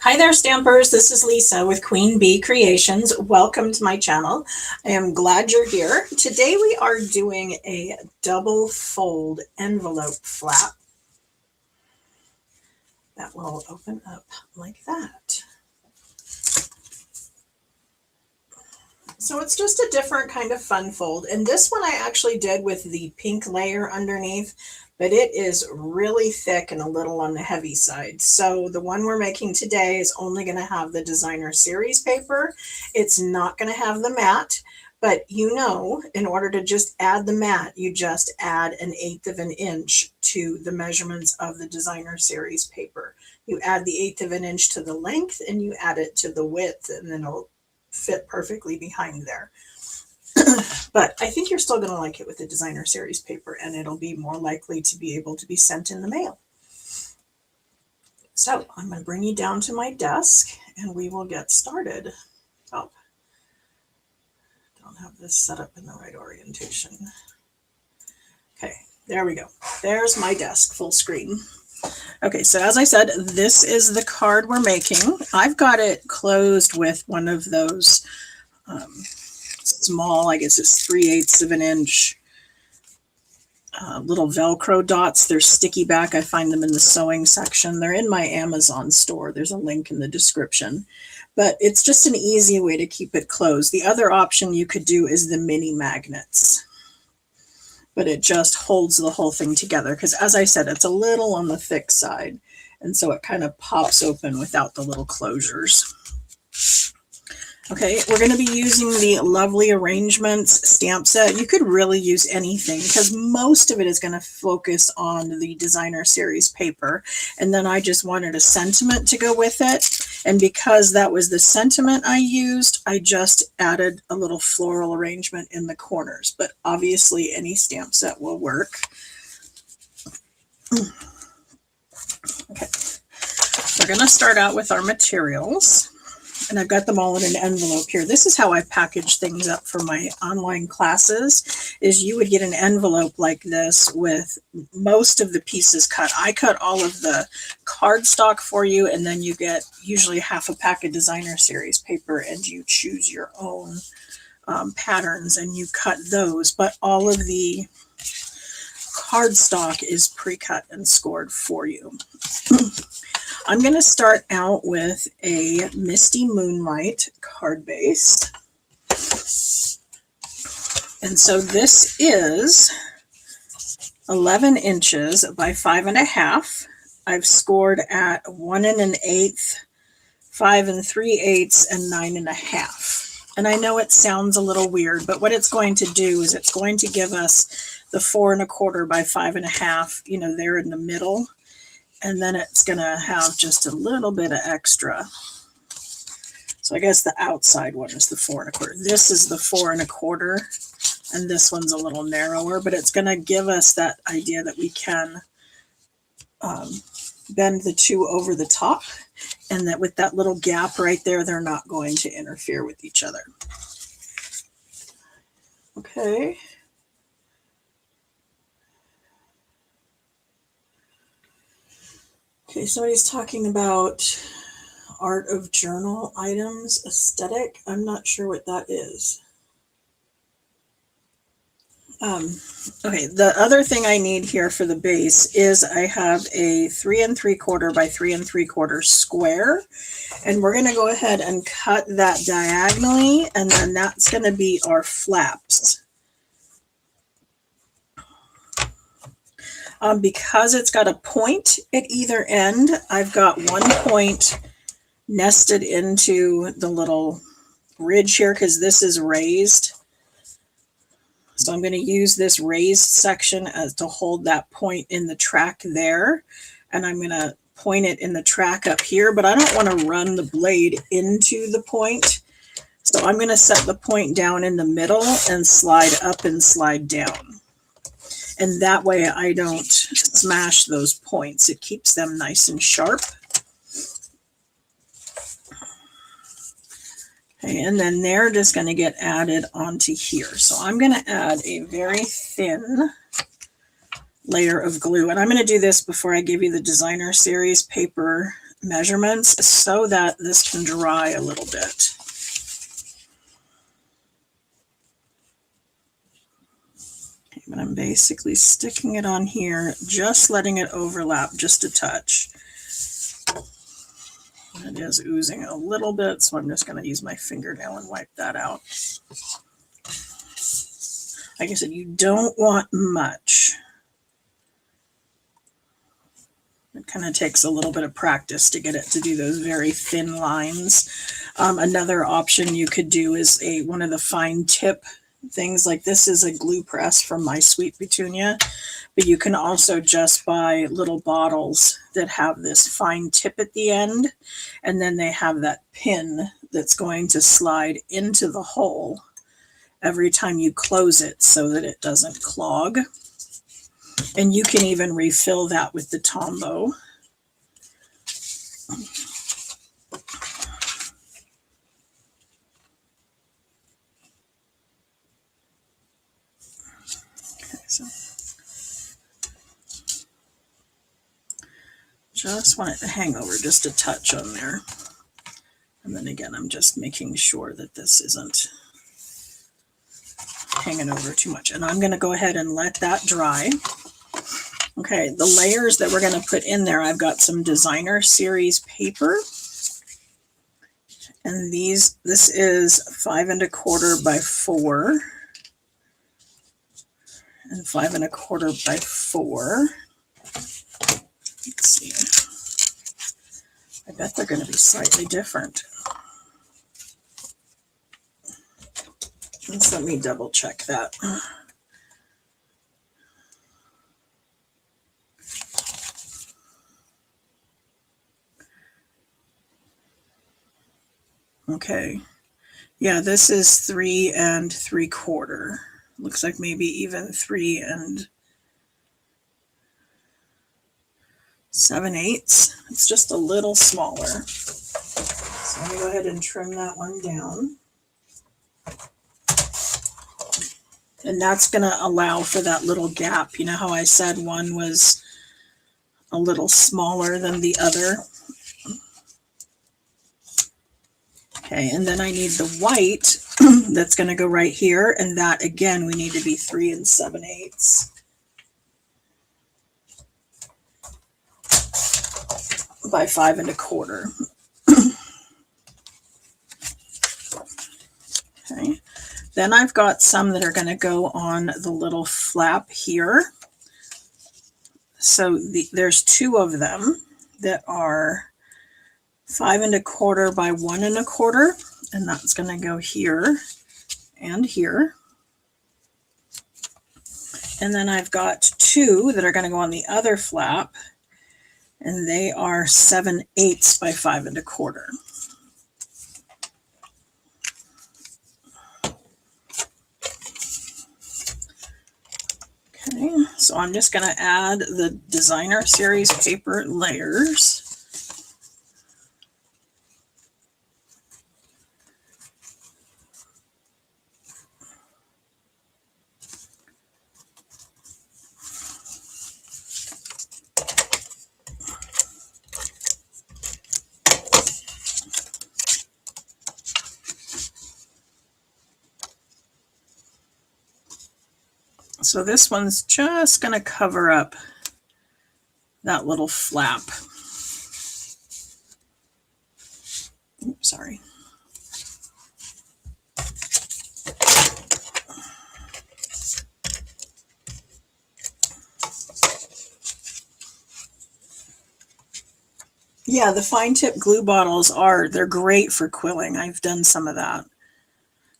Hi there, Stampers. This is Lisa with Queen Bee Creations. Welcome to my channel. I am glad you're here. Today we are doing a double fold envelope flap that will open up like that. So it's just a different kind of fun fold. And this one I actually did with the pink layer underneath, but it is really thick and a little on the heavy side. So the one we're making today is only going to have the designer series paper. It's not going to have the mat, but you know, in order to just add the mat, you just add 1/8 of an inch to the measurements of the designer series paper. You add the 1/8 of an inch to the length and you add it to the width, and then it'll fit perfectly behind there. But I think you're still going to like it with the designer series paper, and it'll be more likely to be able to be sent in the mail. So I'm going to bring you down to my desk and we will get started. Oh, don't have this set up in the right orientation. Okay, there we go. There's my desk full screen. Okay, so as I said, this is the card we're making. I've got it closed with one of those small, I guess it's 3/8 of an inch little Velcro dots. They're sticky back. I find them in the sewing section. They're in my Amazon store. There's a link in the description. But it's just an easy way to keep it closed. The other option you could do is the mini magnets. But it just holds the whole thing together because, as I said, it's a little on the thick side. And so it kind of pops open without the little closures. Okay, we're going to be using the Lovely Arrangements stamp set. You could really use anything because most of it is going to focus on the designer series paper. And then I just wanted a sentiment to go with it. And because that was the sentiment I used, I just added a little floral arrangement in the corners. But obviously any stamp set will work. Okay, we're going to start out with our materials. And I've got them all in an envelope here. This is how I package things up for my online classes, is you would get an envelope like this with most of the pieces cut. I cut all of the cardstock for you, and then you get usually half a pack of designer series paper, and you choose your own patterns and you cut those. But all of the cardstock is pre-cut and scored for you. I'm going to start out with a Misty Moonlight card base. And so this is 11 inches by 5.5. I've scored at 1 1/8, 5 3/8, and 9.5. And I know it sounds a little weird, but what it's going to do is it's going to give us the 4 1/4 by 5.5, you know, there in the middle. And then it's going to have just a little bit of extra. So I guess the outside one is the 4 1/4. This is the 4 1/4, and this one's a little narrower, but it's going to give us that idea that we can bend the two over the top, and that with that little gap right there, they're not going to interfere with each other. Okay. Okay, somebody's talking about art of journal items, aesthetic. I'm not sure what that is. Okay, the other thing I need here for the base is I have a 3 3/4 by 3 3/4 square, and we're going to go ahead and cut that diagonally, and then that's going to be our flaps. Because it's got a point at either end, I've got one point nested into the little ridge here because this is raised. So I'm going to use this raised section as to hold that point in the track there. And I'm going to point it in the track up here, but I don't want to run the blade into the point. So I'm going to set the point down in the middle and slide up and slide down. And that way I don't smash those points. It keeps them nice and sharp. Okay, and then they're just going to get added onto here. So I'm going to add a very thin layer of glue. And I'm going to do this before I give you the designer series paper measurements so that this can dry a little bit. Okay, but I'm basically sticking it on here, just letting it overlap just a touch. It is oozing a little bit, so I'm just going to use my fingernail and wipe that out. Like I said, you don't want much. It kind of takes a little bit of practice to get it to do those very thin lines. Another option you could do is one of the fine tip things. Like this is a glue press from My Sweet Petunia, but you can also just buy little bottles that have this fine tip at the end, and then they have that pin that's going to slide into the hole every time you close it so that it doesn't clog. And you can even refill that with the Tombow. Okay, so just want it to hang over just a touch on there. And then again, I'm just making sure that this isn't hanging over too much. And I'm going to go ahead and let that dry. Okay, the layers that we're going to put in there, I've got some designer series paper. And this is 5 1/4 by 4. And 5 1/4 by 4. Let's see. I bet they're going to be slightly different. Just let me double check that. Okay, yeah, this is 3 3/4. Looks like maybe even 3 7/8. It's just a little smaller. So let me go ahead and trim that one down. And that's going to allow for that little gap. You know how I said one was a little smaller than the other? Okay, and then I need the white that's going to go right here, and that again we need to be 3 7/8 by 5 1/4. Okay, then I've got some that are going to go on the little flap here. So there's 2 of them that are 5 1/4 by 1 1/4, and that's going to go here and here. And then I've got 2 that are going to go on the other flap, and they are 7/8 by 5 1/4. Okay, so I'm just going to add the designer series paper layers. So this one's just going to cover up that little flap. Oops, sorry. Yeah, the fine tip glue bottles they're great for quilling. I've done some of that.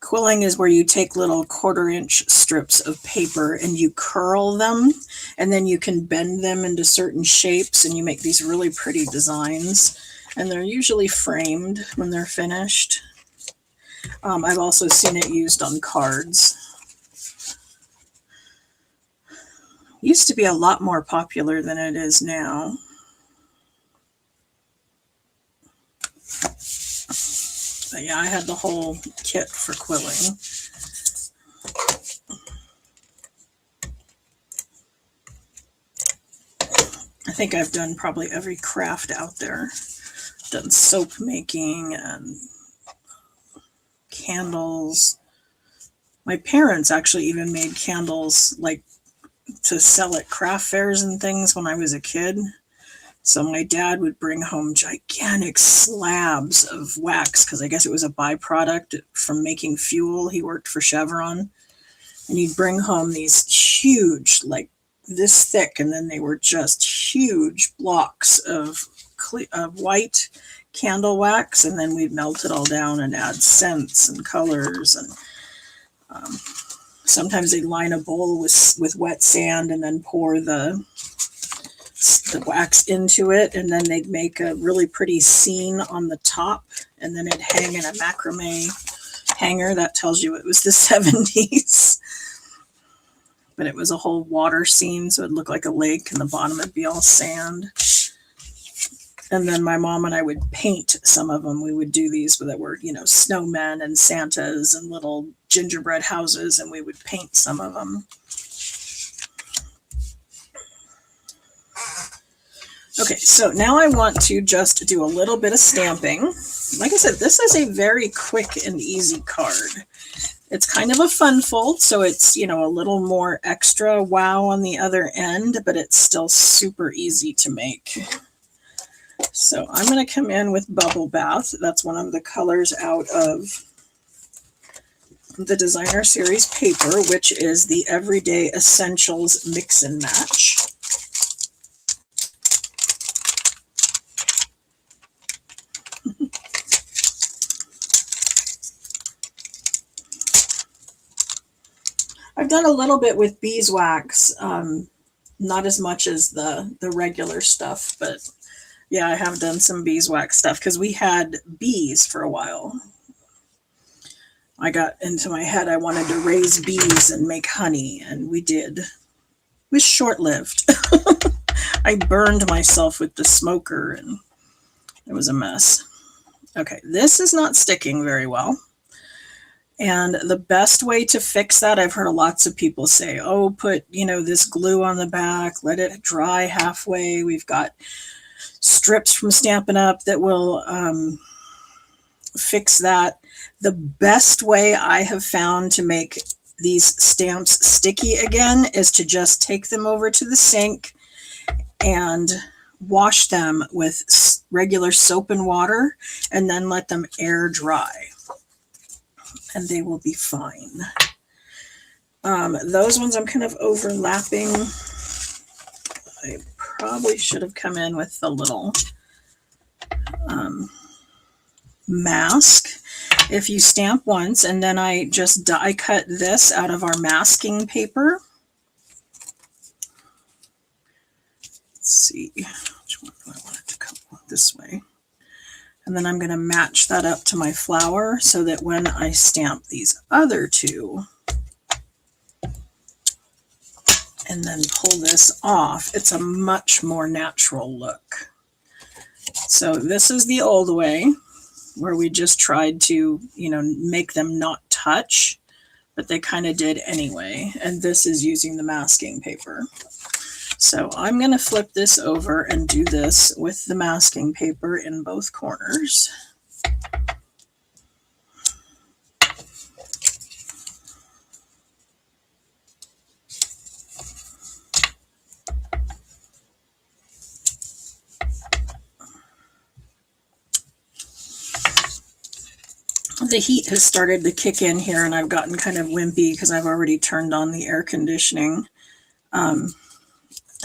Quilling is where you take little 1/4-inch strips of paper and you curl them, and then you can bend them into certain shapes, and you make these really pretty designs. And they're usually framed when they're finished. I've also seen it used on cards. It used to be a lot more popular than it is now. But yeah, I had the whole kit for quilling. I think I've done probably every craft out there. done soap making and candles. My parents actually even made candles like to sell at craft fairs and things when I was a kid. So my dad would bring home gigantic slabs of wax because I guess it was a byproduct from making fuel. He worked for Chevron. And he'd bring home these huge, like this thick, and then they were just huge blocks of white candle wax, and then we'd melt it all down and add scents and colors. And sometimes they'd line a bowl with wet sand and then pour the wax into it, and then they'd make a really pretty scene on the top, and then it'd hang in a macrame hanger. That tells you it was the 70s. But it was a whole water scene, so it'd look like a lake, and the bottom would be all sand. And then my mom and I would paint some of them. We would do these that were, snowmen and Santas and little gingerbread houses, and we would paint some of them. Okay, so now I want to just do a little bit of stamping. Like I said, this is a very quick and easy card. It's kind of a fun fold, so it's, a little more extra wow on the other end, but it's still super easy to make. So I'm going to come in with Bubble Bath. That's one of the colors out of the Designer Series paper, which is the Everyday Essentials Mix and Match. I've done a little bit with beeswax, not as much as the regular stuff, but yeah, I have done some beeswax stuff because we had bees for a while. I got into my head I wanted to raise bees and make honey, and we did. It was short-lived. I burned myself with the smoker, and it was a mess. Okay, this is not sticking very well. And the best way to fix that, I've heard lots of people say, oh, put, this glue on the back, let it dry halfway. We've got strips from Stampin' Up that will fix that. The best way I have found to make these stamps sticky again is to just take them over to the sink and wash them with regular soap and water and then let them air dry. And they will be fine. Those ones I'm kind of overlapping. I probably should have come in with the little mask. If you stamp once, and then I just die cut this out of our masking paper. Let's see, which one do I want it to come this way? And then I'm going to match that up to my flower so that when I stamp these other two and then pull this off, it's a much more natural look. So this is the old way where we just tried to, make them not touch, but they kind of did anyway. And this is using the masking paper. So I'm going to flip this over and do this with the masking paper in both corners. The heat has started to kick in here, and I've gotten kind of wimpy because I've already turned on the air conditioning. I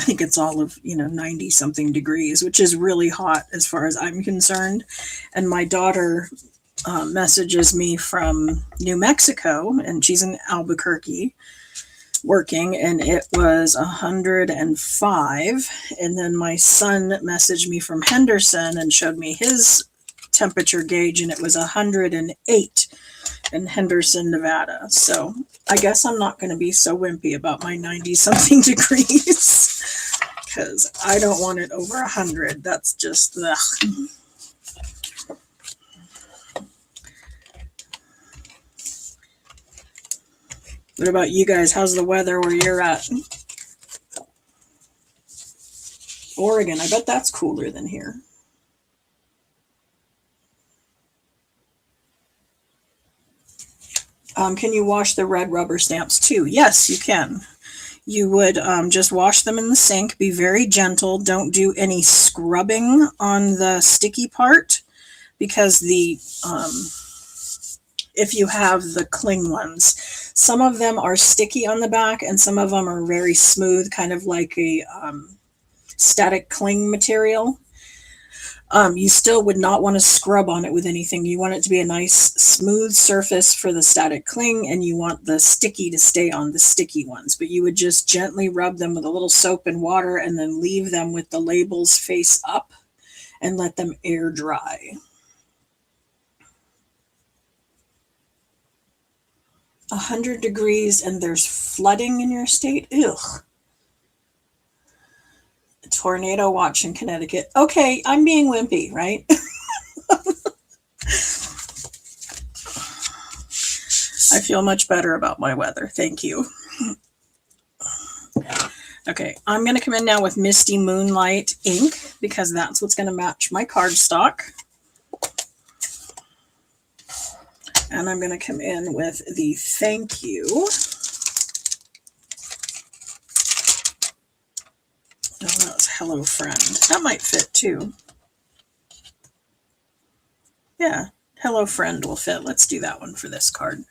think it's all of, 90 something degrees, which is really hot as far as I'm concerned. And my daughter messages me from New Mexico, and she's in Albuquerque working, and it was 105. And then my son messaged me from Henderson and showed me his temperature gauge, and it was 108 in Henderson, Nevada. So I guess I'm not going to be so wimpy about my 90 something degrees because I don't want it over 100. That's just ugh. What about you guys? How's the weather where you're at? Oregon, I bet that's cooler than here. Can you wash the red rubber stamps too? Yes, you can. You would just wash them in the sink. Be very gentle. Don't do any scrubbing on the sticky part, because if you have the cling ones, some of them are sticky on the back and some of them are very smooth, kind of like a static cling material. You still would not want to scrub on it with anything. You want it to be a nice smooth surface for the static cling, and you want the sticky to stay on the sticky ones. But you would just gently rub them with a little soap and water and then leave them with the labels face up and let them air dry. 100 degrees and there's flooding in your state? Ugh. Tornado watch in Connecticut. Okay, I'm being wimpy, right? I feel much better about my weather. Thank you. Okay, I'm going to come in now with Misty Moonlight ink because that's what's going to match my cardstock. And I'm going to come in with the Thank You. Oh, that's Hello Friend. That might fit too. Yeah, Hello Friend will fit. Let's do that one for this card.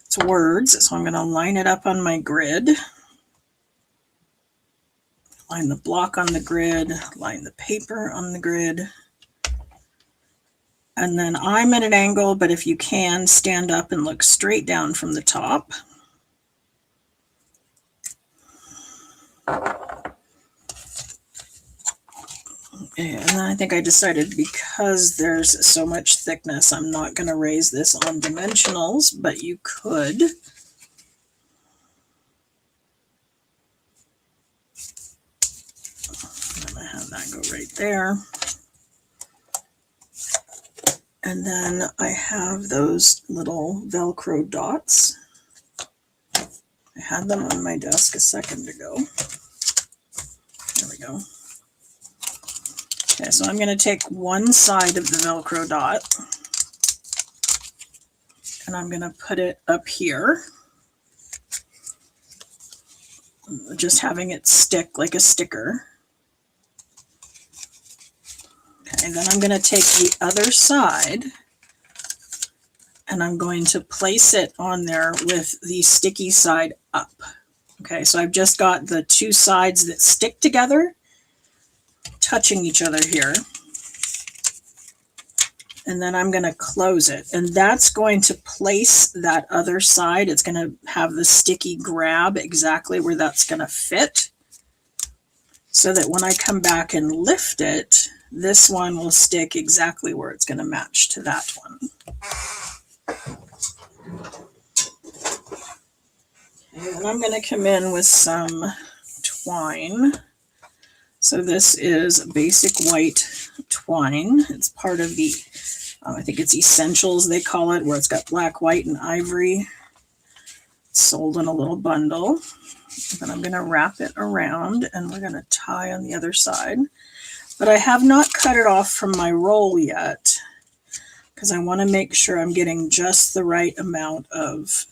It's words, so I'm going to line it up on my grid. Line the block on the grid, line the paper on the grid. And then I'm at an angle, but if you can, stand up and look straight down from the top. And I think I decided, because there's so much thickness, I'm not going to raise this on dimensionals, but you could. I'm going to have that go right there. And then I have those little Velcro dots. I had them on my desk a second ago. There we go. Okay, so I'm going to take one side of the Velcro dot and I'm going to put it up here, just having it stick like a sticker. Okay, then I'm going to take the other side and I'm going to place it on there with the sticky side up. Okay, so I've just got the two sides that stick together touching each other here. And then I'm going to close it. And that's going to place that other side. It's going to have the sticky grab exactly where that's going to fit, so that when I come back and lift it, this one will stick exactly where it's going to match to that one. And I'm going to come in with some twine. So this is basic white twine. It's part of the, I think it's Essentials they call it, where it's got black, white, and ivory. It's sold in a little bundle. Then I'm going to wrap it around and we're going to tie on the other side. But I have not cut it off from my roll yet because I want to make sure I'm getting just the right amount of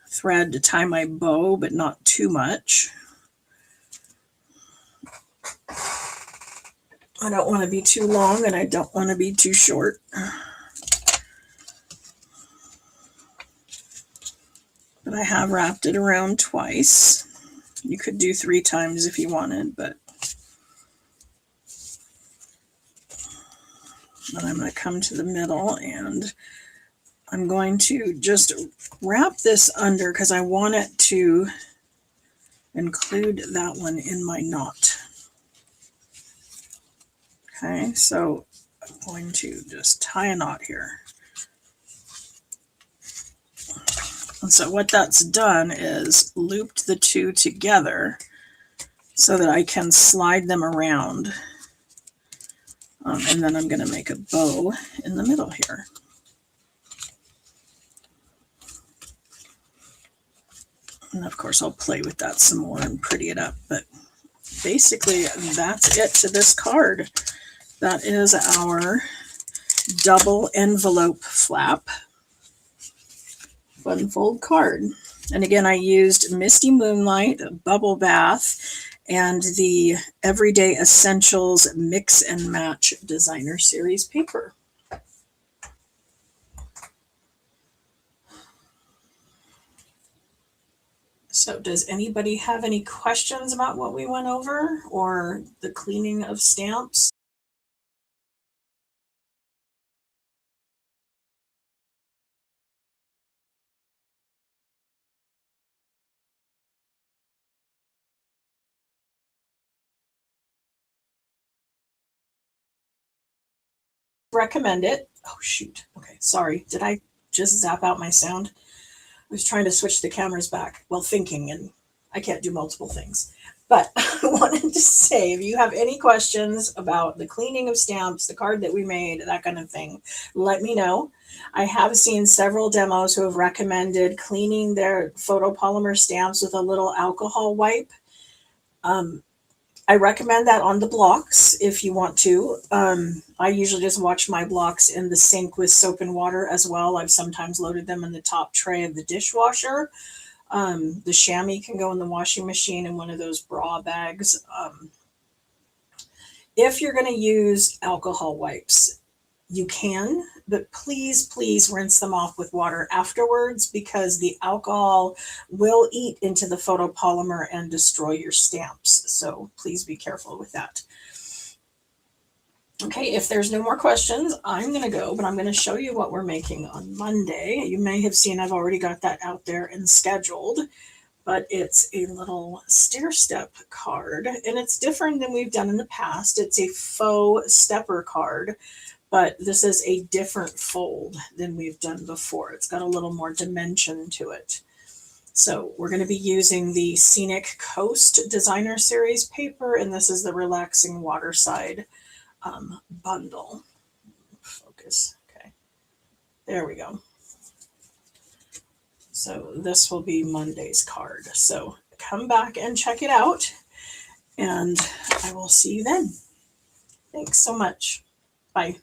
thread to tie my bow, but not too much. I don't want to be too long and I don't want to be too short. But I have wrapped it around twice. You could do 3 times if you wanted, but then I'm going to come to the middle and I'm going to just wrap this under because I want it to include that one in my knot. Okay, so I'm going to just tie a knot here. And so what that's done is looped the two together so that I can slide them around. And then I'm going to make a bow in the middle here. And of course I'll play with that some more and pretty it up, but basically that's it to this card. That is our double envelope flap fun fold card. And again, I used Misty Moonlight, Bubble Bath, and the Everyday Essentials Mix and Match Designer Series paper. So does anybody have any questions about what we went over or the cleaning of stamps? Recommend it. Oh, shoot. Okay, sorry. Did I just zap out my sound? I was trying to switch the cameras back while thinking, and I can't do multiple things. But I wanted to say, if you have any questions about the cleaning of stamps, the card that we made, that kind of thing, let me know. I have seen several demos who have recommended cleaning their photopolymer stamps with a little alcohol wipe. I recommend that on the blocks if you want to. I usually just wash my blocks in the sink with soap and water as well. I've sometimes loaded them in the top tray of the dishwasher. The chamois can go in the washing machine in one of those bra bags. If you're going to use alcohol wipes, you can, but please, please rinse them off with water afterwards because the alcohol will eat into the photopolymer and destroy your stamps. So please be careful with that. Okay, if there's no more questions, I'm going to go, but I'm going to show you what we're making on Monday. You may have seen I've already got that out there and scheduled, but it's a little stair step card, and it's different than we've done in the past. It's a faux stepper card, but this is a different fold than we've done before. It's got a little more dimension to it. So we're going to be using the Scenic Coast Designer Series paper, and this is the Relaxing Waterside bundle. Focus. Okay. There we go. So this will be Monday's card. So come back and check it out, and I will see you then. Thanks so much. Bye.